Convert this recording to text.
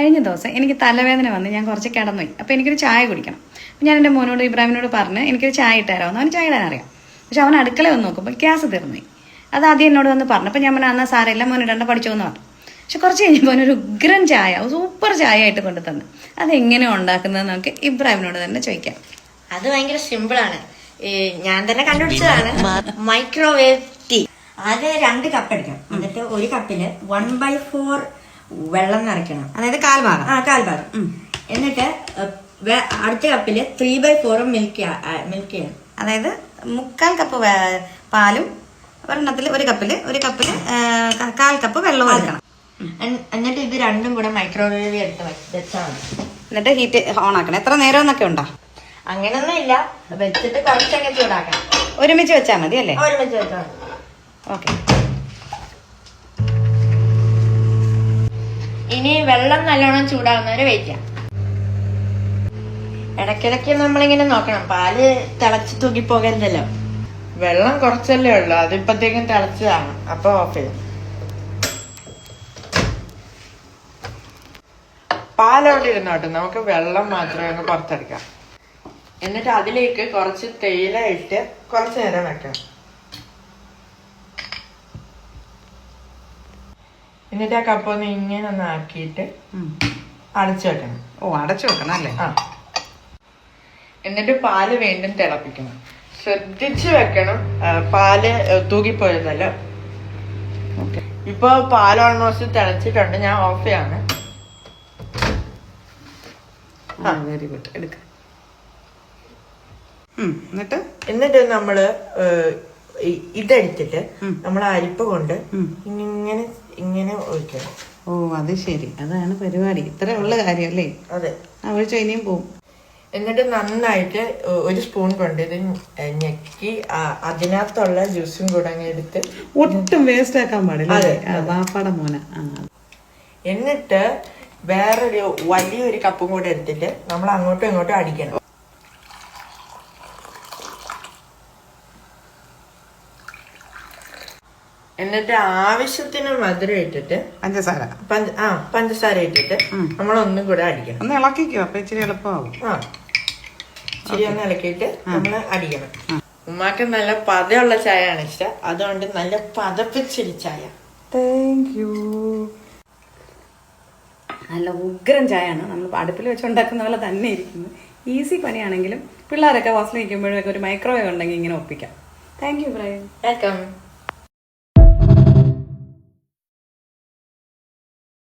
കഴിഞ്ഞ ദിവസം എനിക്ക് തലവേദന വന്ന് ഞാൻ കുറച്ച് കിടന്നുപോയി. അപ്പോൾ എനിക്കൊരു ചായ കുടിക്കണം. ഞാൻ എൻ്റെ മോനോട് ഇബ്രാഹിമിനോട് പറഞ്ഞ് എനിക്കൊരു ചായ ഇട്ടുതരാമെന്ന്. അവന് ചായ ഇടാൻ അറിയാം. പക്ഷെ അവൻ അടുക്കള വന്ന് നോക്കുമ്പോൾ ഗ്യാസ് തീർന്നുപോയി. അത് ആദ്യം എന്നോട് വന്ന് പറഞ്ഞു. അപ്പോൾ ഞാൻ പറഞ്ഞു എന്നാൽ സാരമില്ല മോൻ ഇടണ്ട, പഠിച്ചോന്ന് പറഞ്ഞു. പക്ഷെ കുറച്ച് കഴിഞ്ഞപ്പോൾ അവനൊരു ഉഗ്രൻ ചായ, സൂപ്പർ ചായ ആയിട്ട് കൊണ്ടു തന്നു. അതെങ്ങനെയാണ് ഉണ്ടാക്കുന്നതെന്ന് നമുക്ക് ഇബ്രാഹിമിനോട് തന്നെ ചോദിക്കാം. അത് ഭയങ്കര സിമ്പിളാണ്. ഞാൻ തന്നെ കണ്ടുപിടിച്ചതാണ്. Microwave tea. അത് 2 കപ്പ് എടുക്കണം. എന്നിട്ട് 1 കപ്പില് 1/4 വെള്ളം നിറയ്ക്കണം. അതായത് കാൽഭാഗം. കാൽഭാഗം. എന്നിട്ട് അടുത്ത കപ്പില് 3/4 മിൽക്ക് ചെയ്യണം. അതായത് 1/4 കപ്പ് പാലും ഒരെണ്ണത്തിൽ 1 കപ്പില് 1/4 കപ്പ് വെള്ളവും എടുക്കണം. എന്നിട്ട് ഇത് രണ്ടും കൂടെ മൈക്രോവേവ് എടുത്ത് വെച്ചാൽ മതി. എന്നിട്ട് ഹീറ്റ് ഓൺ ആക്കണം. എത്ര നേരം എന്നൊക്കെ ഉണ്ടോ? അങ്ങനൊന്നും ഇല്ല, വെച്ചിട്ട് കുറച്ചങ്ങ് ചൂടാക്കണം. ഒരുമിച്ച് വെച്ചാൽ മതി അല്ലേ? ഒരുമിച്ച് വെച്ചാൽ മതി. ഓക്കെ. ഇനി വെള്ളം നല്ലോണം ചൂടാകുന്നവരെ വെയിറ്റ് ചെയ്യാം. ഇടയ്ക്കിടയ്ക്ക് നമ്മളിങ്ങനെ നോക്കണം, പാല് തിളച്ച് തൂക്കിപ്പോകരുതല്ലോ. വെള്ളം കുറച്ചല്ലേ ഉള്ളു, അതിപ്പത്തേക്കും തിളച്ചതാണ്. അപ്പൊ ഓഫ് ചെയ്യും. പാലോടെ ഇരുന്നോട്ടെ, നമുക്ക് വെള്ളം മാത്രമേ ഒന്ന് പുറത്തെടുക്കാം. എന്നിട്ട് അതിലേക്ക് കുറച്ച് തേയില ഇട്ട് കുറച്ച് നേരം വെക്കണം. എന്നിട്ട് ആ കപ്പൊന്ന് ഇങ്ങനെ ഒന്ന് ആക്കിയിട്ട് അടച്ചു വെക്കണം. അടച്ചു വെക്കണം അല്ലേ? ആ. എന്നിട്ട് പാല് വീണ്ടും തിളപ്പിക്കണം. ശ്രദ്ധിച്ച് വെക്കണം, പാല് തൂകിപ്പോയതല്ലോ. ഓക്കെ. ഇപ്പൊ പാൽ ഓൾമോസ്റ്റ് തിളച്ചിട്ടുണ്ട്. ഞാൻ ഓഫ് ചെയ്യാണ്. Very good. എടുക്ക. എന്നിട്ട് നമ്മള് ഇതെടുത്തിട്ട് നമ്മൾ അരിപ്പ കൊണ്ട് ഇങ്ങനെ ഇങ്ങനെ ഒഴിക്കണം. അത് ശരി, അതാണ് പരിപാടി. ഇത്ര ഉള്ള കാര്യമല്ലേ? അതെ. ഒഴിച്ചു ഇനിയും പോവും. എന്നിട്ട് നന്നായിട്ട് 1 സ്പൂൺ കൊണ്ട് ഇത് ഞെക്കി അതിനകത്തുള്ള ജ്യൂസും കൂടെ അങ്ങ് എടുത്ത് ഒട്ടും വേസ്റ്റ് ആക്കാൻ പാടില്ല. വാപ്പാടെ മോന. എന്നിട്ട് വേറൊരു വലിയൊരു കപ്പും കൂടെ എടുത്തിട്ട് നമ്മൾ അങ്ങോട്ടും ഇങ്ങോട്ടും അടിക്കണം. എന്നിട്ട് ആവശ്യത്തിന് മധുരം ഇട്ടിട്ട് പഞ്ചസാര ഇട്ടിട്ട് നമ്മൾ ഒന്നും കൂടെ അടിക്കണം. ഒന്ന് ഇളക്കിക്കോ, അപ്പൊ ഇച്ചിരി എളുപ്പമാകും. ഇച്ചിരി ഒന്ന് ഇളക്കിയിട്ട് നമ്മൾ അടിക്കണം. ഉമ്മാക്ക് നല്ല പതയുള്ള ചായയാണ് ഇഷ്ടം, അതുകൊണ്ട് നല്ല പതപ്പിച്ചിരി ചായ. Thank you. നല്ല ഉഗ്രൻ ചായയാണ്. നമ്മൾ അടുപ്പിൽ വെച്ചുണ്ടാക്കുന്ന പോലെ തന്നെ ഇരിക്കുന്നത്. ഈസി പണിയാണെങ്കിലും പിള്ളേരൊക്കെ ഹോസ്റ്റലിൽ നിൽക്കുമ്പോഴൊക്കെ ഒരു മൈക്രോവേവ് ഉണ്ടെങ്കിൽ ഇങ്ങനെ ഒപ്പിക്കാം. Thank you. വെൽക്കം.